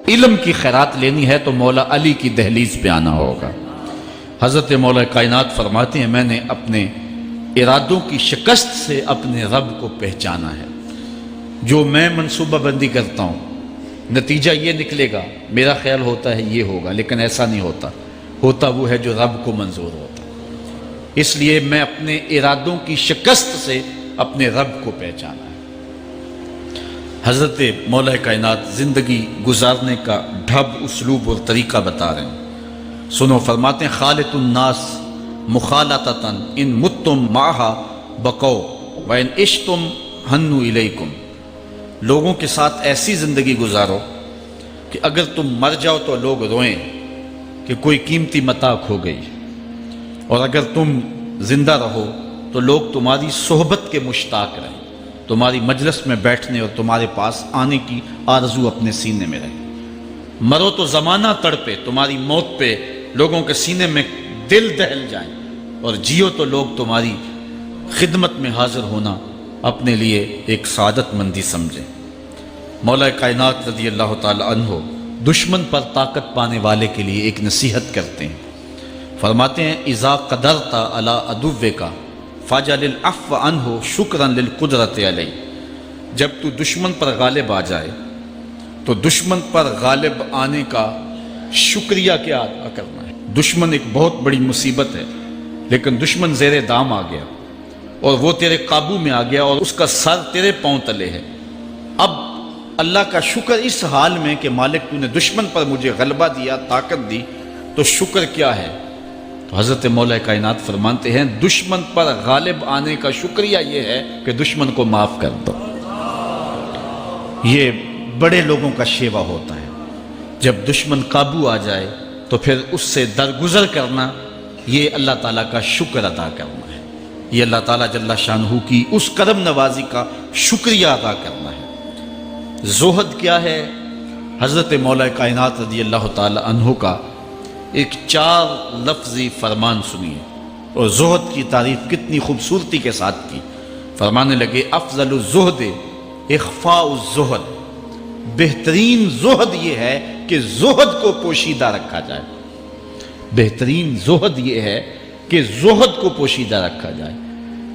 علم کی خیرات لینی ہے تو مولا علی کی دہلیز پہ آنا ہوگا۔ حضرت مولا کائنات فرماتے ہیں میں نے اپنے ارادوں کی شکست سے اپنے رب کو پہچانا ہے۔ جو میں منصوبہ بندی کرتا ہوں نتیجہ یہ نکلے گا، میرا خیال ہوتا ہے یہ ہوگا، لیکن ایسا نہیں ہوتا، ہوتا وہ ہے جو رب کو منظور ہوتا۔ اس لیے میں اپنے ارادوں کی شکست سے اپنے رب کو پہچانا ہے۔ حضرت مولا کائنات زندگی گزارنے کا ڈھب، اسلوب اور طریقہ بتا رہے ہیں، سنو۔ فرماتے ہیں خالط الناس مخالطتاً ان متم معہا بقو وان عشتم ہنو الیکم۔ لوگوں کے ساتھ ایسی زندگی گزارو کہ اگر تم مر جاؤ تو لوگ روئیں کہ کوئی قیمتی متاع کھو گئی، اور اگر تم زندہ رہو تو لوگ تمہاری صحبت کے مشتاق رہیں، تمہاری مجلس میں بیٹھنے اور تمہارے پاس آنے کی آرزو اپنے سینے میں رہے۔ مرو تو زمانہ تڑپے، تمہاری موت پہ لوگوں کے سینے میں دل دہل جائیں، اور جیو تو لوگ تمہاری خدمت میں حاضر ہونا اپنے لیے ایک سعادت مندی سمجھیں۔ مولا کائنات رضی اللہ تعالی عنہ دشمن پر طاقت پانے والے کے لیے ایک نصیحت کرتے ہیں، فرماتے ہیں اذا قدرت علی عدوک فاجعل العفو عنہ شکرا للقدرت علیہ۔ جب تو دشمن پر غالب آ جائے تو دشمن پر غالب آنے کا شکریہ کیا ادا کرنا ہے۔ دشمن ایک بہت بڑی مصیبت ہے، لیکن دشمن زیر دام آ گیا اور وہ تیرے قابو میں آ گیا اور اس کا سر تیرے پاؤں تلے ہے۔ اب اللہ کا شکر اس حال میں کہ مالک تو نے دشمن پر مجھے غلبہ دیا، طاقت دی، تو شکر کیا ہے؟ تو حضرت مولا کائنات فرماتے ہیں دشمن پر غالب آنے کا شکریہ یہ ہے کہ دشمن کو معاف کر دو۔ یہ بڑے لوگوں کا شیوا ہوتا ہے، جب دشمن قابو آ جائے تو پھر اس سے درگزر کرنا، یہ اللہ تعالیٰ کا شکر ادا کرنا ہے، یہ اللہ تعالیٰ جل شانہ کی اس کرم نوازی کا شکریہ ادا کرنا ہے۔ زہد کیا ہے؟ حضرت مولا کائنات رضی اللہ تعالی عنہ کا ایک 4 لفظی فرمان سنیے، اور زہد کی تعریف کتنی خوبصورتی کے ساتھ کی۔ فرمانے لگے افضل الزہد اخفاء الزہد، بہترین زہد یہ ہے کہ زہد کو پوشیدہ رکھا جائے، بہترین زہد یہ ہے کہ زہد کو پوشیدہ رکھا جائے۔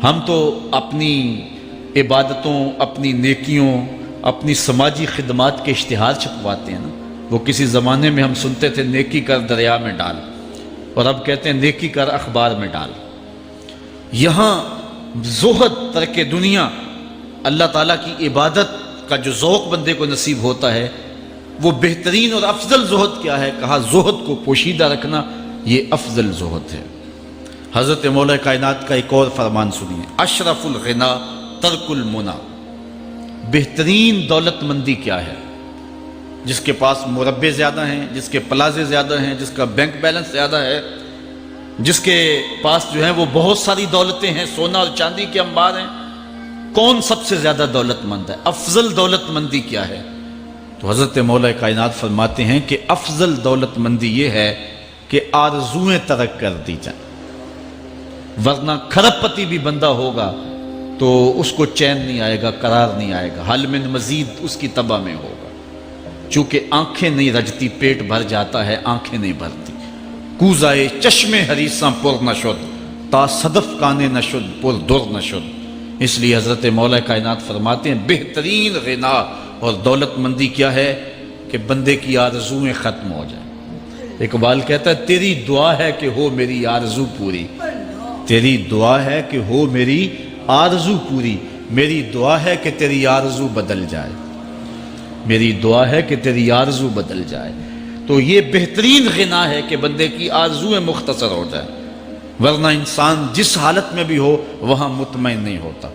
ہم تو اپنی عبادتوں، اپنی نیکیوں، اپنی سماجی خدمات کے اشتہار چھپواتے ہیں نا۔ وہ کسی زمانے میں ہم سنتے تھے نیکی کر دریا میں ڈال، اور اب کہتے ہیں نیکی کر اخبار میں ڈال۔ یہاں زہد، ترک دنیا، اللہ تعالیٰ کی عبادت کا جو ذوق بندے کو نصیب ہوتا ہے، وہ بہترین اور افضل زہد کیا ہے؟ کہا زہد کو پوشیدہ رکھنا، یہ افضل زہد ہے۔ حضرت مولا کائنات کا ایک اور فرمان سنیے، اشرف الغنا ترک المنا۔ بہترین دولت مندی کیا ہے؟ جس کے پاس مربے زیادہ ہیں، جس کے پلازے زیادہ ہیں، جس کا بینک بیلنس زیادہ ہے، جس کے پاس جو ہیں وہ بہت ساری دولتیں ہیں، سونا اور چاندی کے انبار ہیں۔ کون سب سے زیادہ دولت مند ہے؟ افضل دولت مندی کیا ہے؟ تو حضرت مولا کائنات فرماتے ہیں کہ افضل دولت مندی یہ ہے کہ آرزویں ترک کر دی جائیں، ورنہ کھرب پتی بھی بندہ ہوگا تو اس کو چین نہیں آئے گا، قرار نہیں آئے گا، حل من مزید اس کی تباہ میں ہوگا۔ چونکہ آنکھیں نہیں رجتی، پیٹ بھر جاتا ہے، آنکھیں نہیں بھرتی۔ کوزائے چشم حریصاں پر نشد، تا صدف کانے نشد پر در نشد۔ اس لیے حضرت مولا کائنات فرماتے ہیں بہترین غنا اور دولت مندی کیا ہے؟ کہ بندے کی آرزویں ختم ہو جائیں۔ اقبال کہتا ہے تیری دعا ہے کہ ہو میری آرزو پوری، تیری دعا ہے کہ ہو میری آرزو پوری، میری دعا ہے کہ تیری آرزو بدل جائے، میری دعا ہے کہ تیری آرزو بدل جائے۔ تو یہ بہترین غنا ہے کہ بندے کی آرزویں مختصر ہو جائے، ورنہ انسان جس حالت میں بھی ہو وہاں مطمئن نہیں ہوتا۔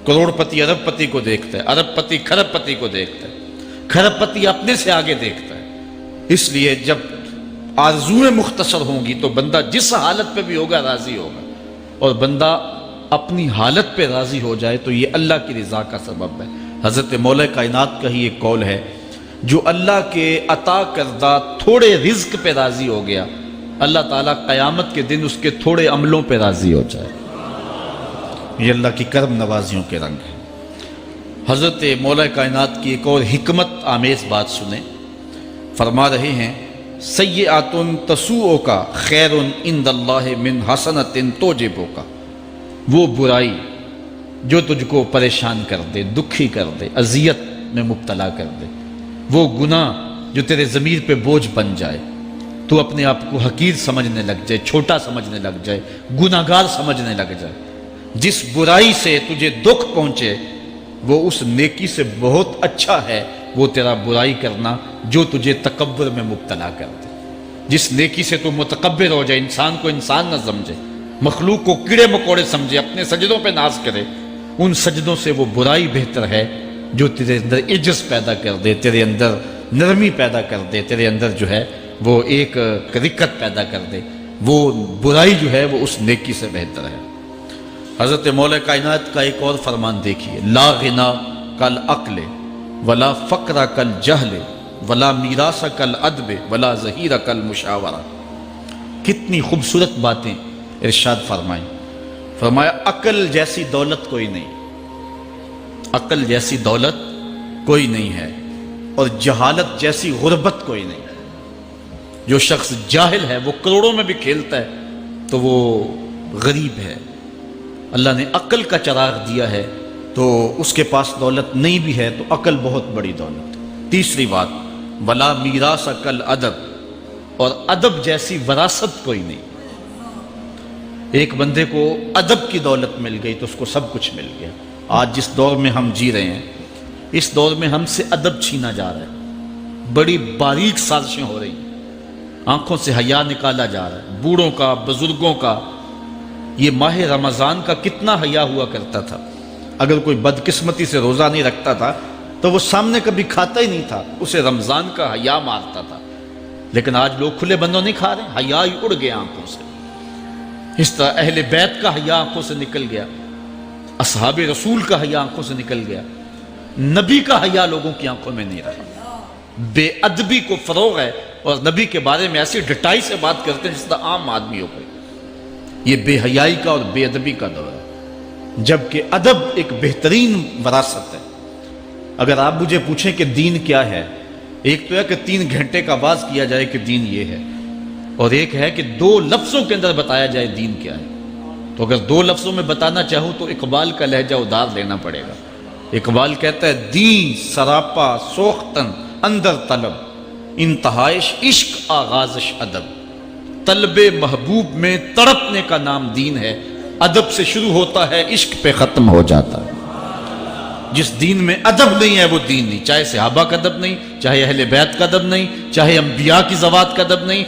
کروڑ پتی ارب پتی کو دیکھتا ہے، ارب پتی کھرب پتی کو دیکھتا ہے، کھرب پتی اپنے سے آگے دیکھتا ہے۔ اس لیے جب آرزویں مختصر ہوں گی تو بندہ جس حالت پہ بھی ہوگا راضی ہوگا، اور بندہ اپنی حالت پہ راضی ہو جائے تو یہ اللہ کی رضا کا سبب ہے۔ حضرت مولا کائنات کا ہی ایک قول ہے، جو اللہ کے عطا کردہ تھوڑے رزق پہ راضی ہو گیا، اللہ تعالیٰ قیامت کے دن اس کے تھوڑے عملوں پہ راضی ہو جائے۔ یہ اللہ کی کرم نوازیوں کے رنگ ہے۔ حضرت مولا کائنات کی ایک اور حکمت آمیز بات سنیں۔ فرما رہے ہیں سیئات تسوء کا خیر عند اللہ من حسنۃ توجبو کا، وہ برائی جو تجھ کو پریشان کر دے، دکھی کر دے، اذیت میں مبتلا کر دے، وہ گناہ جو تیرے ضمیر پہ بوجھ بن جائے، تو اپنے آپ کو حقیر سمجھنے لگ جائے، چھوٹا سمجھنے لگ جائے، گناہگار سمجھنے لگ جائے، جس برائی سے تجھے دکھ پہنچے وہ اس نیکی سے بہت اچھا ہے وہ تیرا برائی کرنا جو تجھے تکبر میں مبتلا کر دے۔ جس نیکی سے تو متکبر ہو جائے، انسان کو انسان نہ سمجھے، مخلوق کو کیڑے مکوڑے سمجھے، اپنے سجدوں پہ ناز کرے، ان سجدوں سے وہ برائی بہتر ہے جو تیرے اندر عجز پیدا کر دے، تیرے اندر نرمی پیدا کر دے، تیرے اندر جو ہے وہ ایک رقت پیدا کر دے۔ وہ برائی جو ہے وہ اس نیکی سے بہتر ہے۔ حضرت مولا کائنات کا ایک اور فرمان دیکھیے، لا غنا کل عقل ولا فقر کل جہل ولا میراث کل ادب ولا ظہیر کل مشاورہ۔ کتنی خوبصورت باتیں ارشاد فرمائیں۔ فرمایا عقل جیسی دولت کوئی نہیں، عقل جیسی دولت کوئی نہیں ہے، اور جہالت جیسی غربت کوئی نہیں۔ جو شخص جاہل ہے وہ کروڑوں میں بھی کھیلتا ہے تو وہ غریب ہے۔ اللہ نے عقل کا چراغ دیا ہے تو اس کے پاس دولت نہیں بھی ہے تو عقل بہت بڑی دولت ہے۔ تیسری بات، ولا میراث کل ادب، اور ادب جیسی وراثت کوئی نہیں۔ ایک بندے کو ادب کی دولت مل گئی تو اس کو سب کچھ مل گیا۔ آج جس دور میں ہم جی رہے ہیں، اس دور میں ہم سے ادب چھینا جا رہا ہے، بڑی باریک سازشیں ہو رہی ہیں، آنکھوں سے حیا نکالا جا رہا ہے، بوڑھوں کا، بزرگوں کا۔ یہ ماہ رمضان کا کتنا حیا ہوا کرتا تھا، اگر کوئی بدقسمتی سے روزہ نہیں رکھتا تھا تو وہ سامنے کبھی کھاتا ہی نہیں تھا، اسے رمضان کا حیا مارتا تھا۔ لیکن آج لوگ کھلے بندوں نہیں کھا رہے، حیا ہی اڑ گیا آنکھوں سے۔ اس طرح اہل بیت کا حیا آنکھوں سے نکل گیا، اصحاب رسول کا حیا آنکھوں سے نکل گیا، نبی کا حیا لوگوں کی آنکھوں میں نہیں رہا۔ بے ادبی کو فروغ ہے، اور نبی کے بارے میں ایسی ڈٹائی سے بات کرتے ہیں جس طرح عام آدمی ہو گئے۔ یہ بے حیائی کا اور بے ادبی کا دور ہے، جبکہ ادب ایک بہترین وراثت ہے۔ اگر آپ مجھے پوچھیں کہ دین کیا ہے، ایک تو ہے کہ 3 گھنٹے کا آواز کیا جائے کہ دین یہ ہے، اور ایک ہے کہ 2 لفظوں کے اندر بتایا جائے دین کیا ہے۔ تو اگر 2 لفظوں میں بتانا چاہوں تو اقبال کا لہجہ ادار لینا پڑے گا۔ اقبال کہتا ہے دین سراپا سوختن اندر طلب، انتہائش عشق آغازش ادب۔ طلب محبوب میں تڑپنے کا نام دین ہے، ادب سے شروع ہوتا ہے، عشق پہ ختم ہو جاتا ہے۔ جس دین میں ادب نہیں ہے وہ دین نہیں، چاہے صحابہ کا ادب نہیں، چاہے اہل بیت کا ادب نہیں، چاہے انبیاء کی ذوات کا ادب نہیں۔